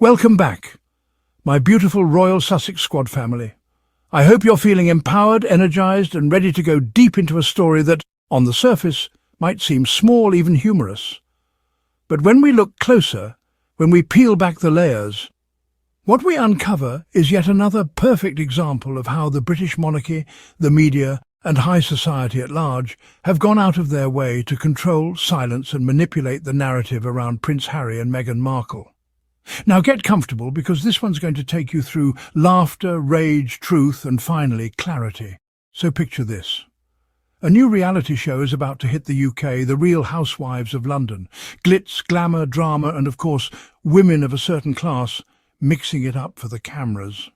Welcome back, my beautiful Royal Sussex squad family. I hope you're feeling empowered, energized, and ready to go deep into a story that, on the surface, might seem small, even humorous. But when we look closer, when we peel back the layers, what we uncover is yet another perfect example of how the British monarchy, the media, and high society at large have gone out of their way to control, silence, and manipulate the narrative around Prince Harry and Meghan Markle. Now get comfortable, because this one's going to take you through laughter, rage, truth, and finally clarity. So picture this. A new reality show is about to hit the UK, The Real Housewives of London. Glitz, glamour, drama, and of course, women of a certain class mixing it up for the cameras.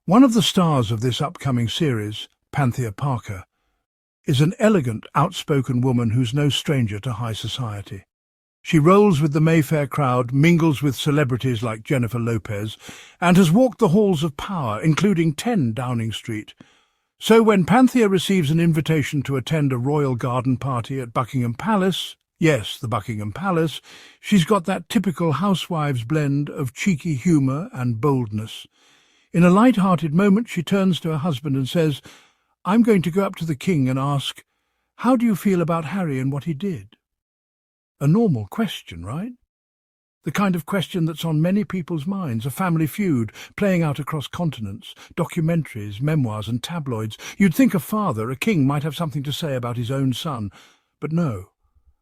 One of the stars of this upcoming series, Panthea Parker, is an elegant, outspoken woman who's no stranger to high society. She rolls with the Mayfair crowd, mingles with celebrities like Jennifer Lopez, and has walked the halls of power, including 10 Downing Street. So when Panthea receives an invitation to attend a royal garden party at Buckingham Palace, yes, the Buckingham Palace, she's got that typical housewives blend of cheeky humour and boldness. In a light-hearted moment, she turns to her husband and says, "I'm going to go up to the king and ask, how do you feel about Harry and what he did?" A normal question, right? The kind of question that's on many people's minds, a family feud playing out across continents, documentaries, memoirs and tabloids. You'd think a father, a king, might have something to say about his own son. But no.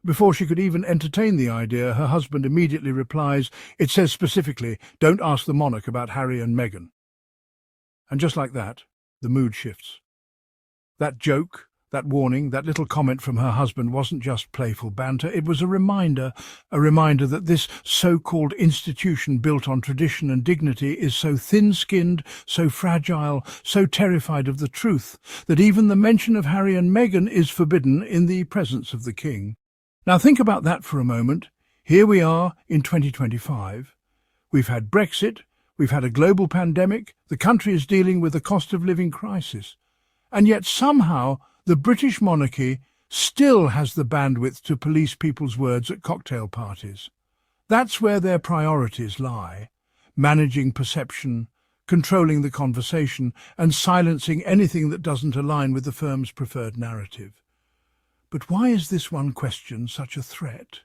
Before she could even entertain the idea, her husband immediately replies, "It says specifically, don't ask the monarch about Harry and Meghan." And just like that, the mood shifts. That joke, that warning, that little comment from her husband wasn't just playful banter. It was a reminder that this so-called institution built on tradition and dignity is so thin-skinned, so fragile, so terrified of the truth, that even the mention of Harry and Meghan is forbidden in the presence of the king. Now think about that for a moment. Here we are in 2025. We've had Brexit, we've had a global pandemic, the country is dealing with a cost of living crisis. And yet somehow the British monarchy still has the bandwidth to police people's words at cocktail parties. That's where their priorities lie, managing perception, controlling the conversation, and silencing anything that doesn't align with the firm's preferred narrative. But why is this one question such a threat?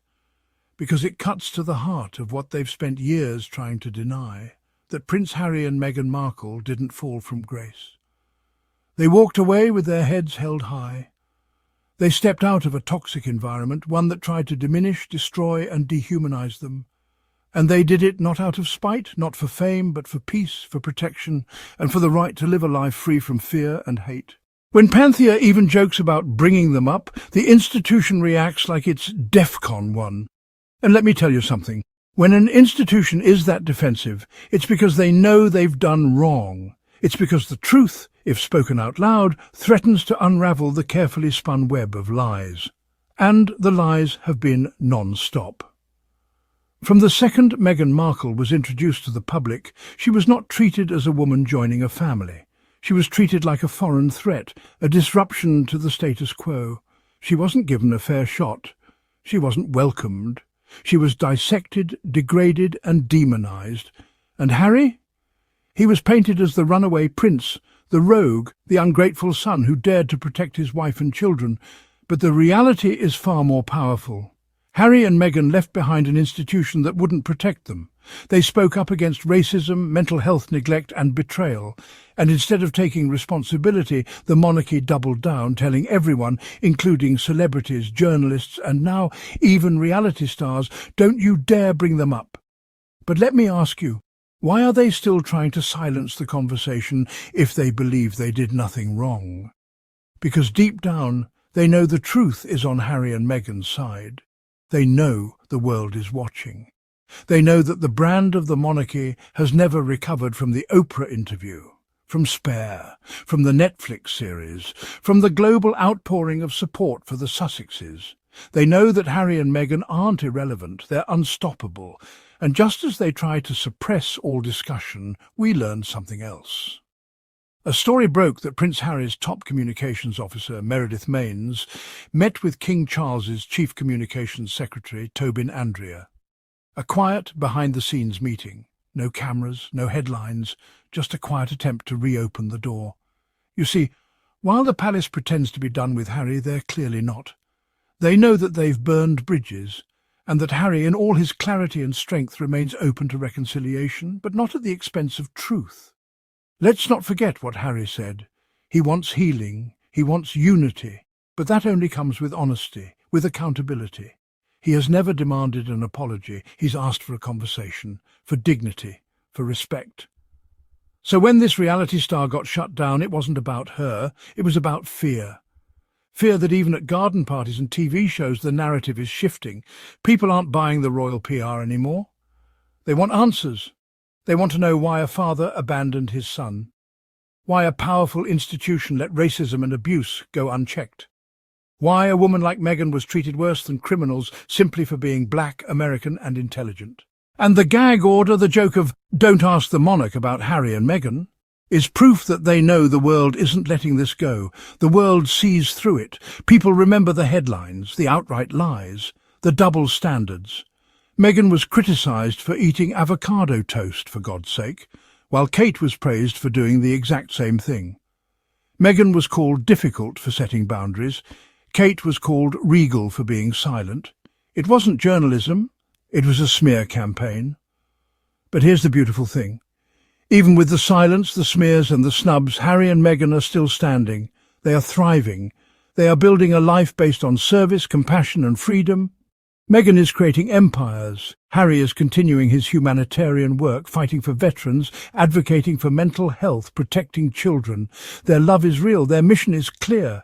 Because it cuts to the heart of what they've spent years trying to deny, that Prince Harry and Meghan Markle didn't fall from grace. They walked away with their heads held high. They stepped out of a toxic environment, one that tried to diminish, destroy and dehumanize them. And they did it not out of spite, not for fame, but for peace, for protection, and for the right to live a life free from fear and hate. When Panthea even jokes about bringing them up, the institution reacts like it's DEFCON 1. And let me tell you something. When an institution is that defensive, it's because they know they've done wrong. It's because the truth, if spoken out loud, threatens to unravel the carefully spun web of lies. And the lies have been non-stop. From the second Meghan Markle was introduced to the public, she was not treated as a woman joining a family. She was treated like a foreign threat, a disruption to the status quo. She wasn't given a fair shot. She wasn't welcomed. She was dissected, degraded and demonized. And Harry? He was painted as the runaway prince, the rogue, the ungrateful son who dared to protect his wife and children. But the reality is far more powerful. Harry and Meghan left behind an institution that wouldn't protect them. They spoke up against racism, mental health neglect and betrayal. And instead of taking responsibility, the monarchy doubled down, telling everyone, including celebrities, journalists and now even reality stars, "Don't you dare bring them up." But let me ask you, why are they still trying to silence the conversation if they believe they did nothing wrong? Because deep down, they know the truth is on Harry and Meghan's side. They know the world is watching. They know that the brand of the monarchy has never recovered from the Oprah interview, from Spare, from the Netflix series, from the global outpouring of support for the Sussexes. They know that Harry and Meghan aren't irrelevant, they're unstoppable. And just as they try to suppress all discussion, we learned something else. A story broke that Prince Harry's top communications officer, Meredith Maines, met with King Charles's chief communications secretary, Tobin Andrea. A quiet, behind-the-scenes meeting. No cameras, no headlines, just a quiet attempt to reopen the door. You see, while the palace pretends to be done with Harry, they're clearly not. They know that they've burned bridges, and that Harry, in all his clarity and strength, remains open to reconciliation, but not at the expense of truth. Let's not forget what Harry said. He wants healing, he wants unity, but that only comes with honesty, with accountability. He has never demanded an apology. He's asked for a conversation, for dignity, for respect. So when this reality star got shut down, it wasn't about her, it was about fear. Fear that even at garden parties and TV shows the narrative is shifting. People aren't buying the royal PR anymore. They want answers. They want to know why a father abandoned his son, why a powerful institution let racism and abuse go unchecked, why a woman like Meghan was treated worse than criminals simply for being black, American and intelligent. And the gag order, the joke of "don't ask the monarch about Harry and Meghan," is proof that they know the world isn't letting this go. The world sees through it. People remember the headlines, the outright lies, the double standards. Meghan was criticised for eating avocado toast, for God's sake, while Kate was praised for doing the exact same thing. Meghan was called difficult for setting boundaries. Kate was called regal for being silent. It wasn't journalism, it was a smear campaign. But here's the beautiful thing. Even with the silence, the smears and the snubs, Harry and Meghan are still standing. They are thriving. They are building a life based on service, compassion and freedom. Meghan is creating empires. Harry is continuing his humanitarian work, fighting for veterans, advocating for mental health, protecting children. Their love is real. Their mission is clear.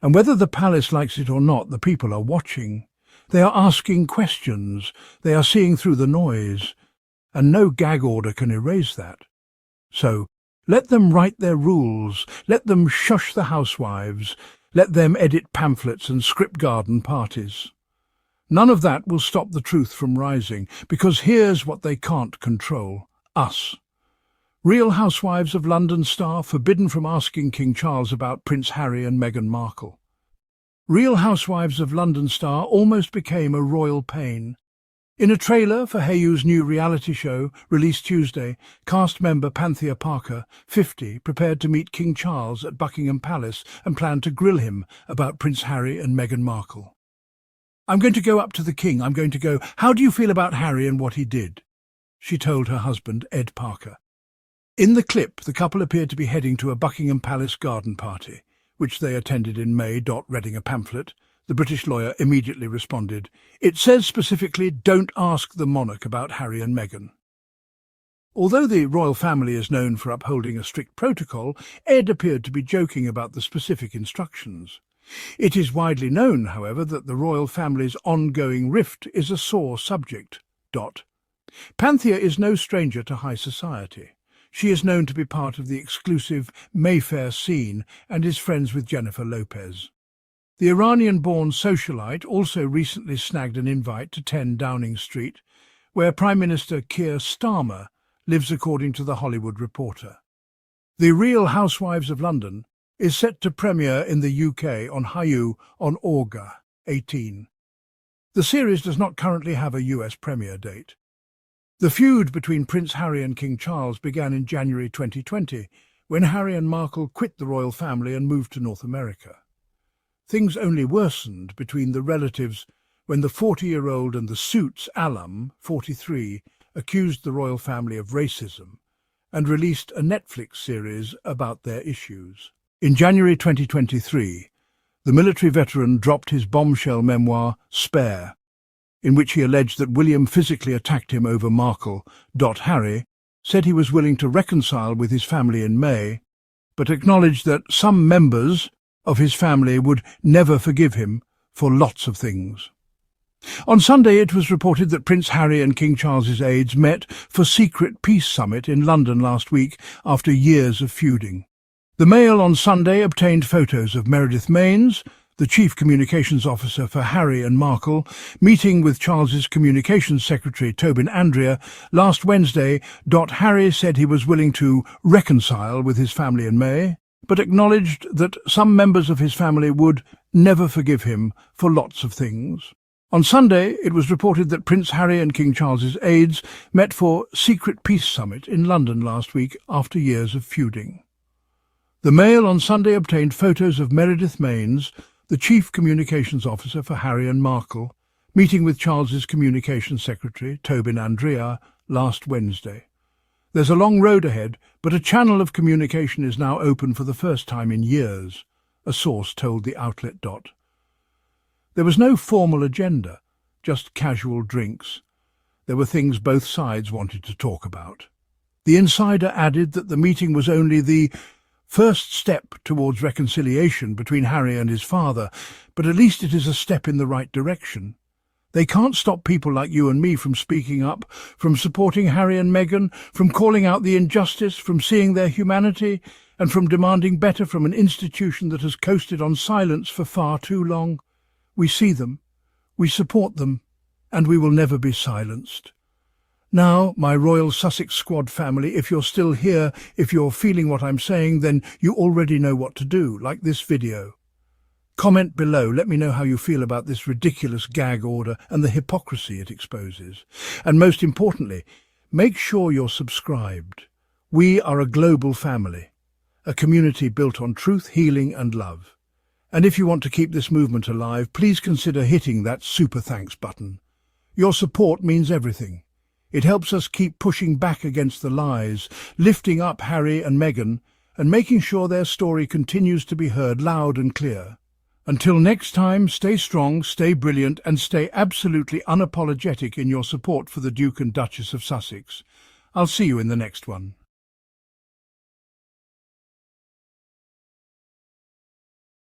And whether the palace likes it or not, the people are watching. They are asking questions. They are seeing through the noise. And no gag order can erase that. So, let them write their rules. Let them shush the housewives. Let them edit pamphlets and script garden parties. None of that will stop the truth from rising, because here's what they can't control: us. Real Housewives of London star forbidden from asking King Charles about Prince Harry and Meghan Markle. Real Housewives of London star almost became a royal pain. In a trailer for Hayu's new reality show, released Tuesday, cast member Panthea Parker, 50, prepared to meet King Charles at Buckingham Palace and planned to grill him about Prince Harry and Meghan Markle. "I'm going to go up to the king. I'm going to go, 'How do you feel about Harry and what he did?' she told her husband, Ed Parker." In the clip, the couple appeared to be heading to a Buckingham Palace garden party, which they attended in May. Reading a pamphlet, the British lawyer immediately responded, "It says specifically, don't ask the monarch about Harry and Meghan." Although the royal family is known for upholding a strict protocol, Ed appeared to be joking about the specific instructions. It is widely known, however, that the royal family's ongoing rift is a sore subject. Panthea is no stranger to high society. She is known to be part of the exclusive Mayfair scene and is friends with Jennifer Lopez. The Iranian-born socialite also recently snagged an invite to 10 Downing Street, where Prime Minister Keir Starmer lives, according to The Hollywood Reporter. The Real Housewives of London is set to premiere in the UK on Hayu on August 18. The series does not currently have a US premiere date. The feud between Prince Harry and King Charles began in January 2020, when Harry and Markle quit the royal family and moved to North America. Things only worsened between the relatives when the 40-year-old and the Suits alum, 43, accused the royal family of racism and released a Netflix series about their issues. In January 2023, the military veteran dropped his bombshell memoir, Spare, in which he alleged that William physically attacked him over Markle. Harry said he was willing to reconcile with his family in May, but acknowledged that some members of his family would never forgive him for lots of things. On Sunday, it was reported that Prince Harry and King Charles's aides met for secret peace summit in London last week after years of feuding. The Mail on Sunday obtained photos of Meredith Maines, the chief communications officer for Harry and Markle, meeting with Charles's communications secretary Tobin Andrea last Wednesday. Harry said he was willing to reconcile with his family in May, but acknowledged that some members of his family would never forgive him for lots of things. On Sunday, it was reported that Prince Harry and King Charles's aides met for secret peace summit in London last week after years of feuding. The Mail on Sunday obtained photos of Meredith Mains, the chief communications officer for Harry and Markle, meeting with Charles's communications secretary, Tobin Andrea, last Wednesday. There's a long road ahead, but a channel of communication is now open for the first time in years, a source told the outlet. There was no formal agenda, just casual drinks. There were things both sides wanted to talk about. The insider added that the meeting was only the first step towards reconciliation between Harry and his father, but at least it is a step in the right direction. They can't stop people like you and me from speaking up, from supporting Harry and Meghan, from calling out the injustice, from seeing their humanity, and from demanding better from an institution that has coasted on silence for far too long. We see them, we support them, and we will never be silenced. Now, my Royal Sussex Squad family, if you're still here, if you're feeling what I'm saying, then you already know what to do, like this video. Comment below, let me know how you feel about this ridiculous gag order and the hypocrisy it exposes. And most importantly, make sure you're subscribed. We are a global family, a community built on truth, healing and love. And if you want to keep this movement alive, please consider hitting that super thanks button. Your support means everything. It helps us keep pushing back against the lies, lifting up Harry and Meghan, and making sure their story continues to be heard loud and clear. Until next time, stay strong, stay brilliant, and stay absolutely unapologetic in your support for the Duke and Duchess of Sussex. I'll see you in the next one.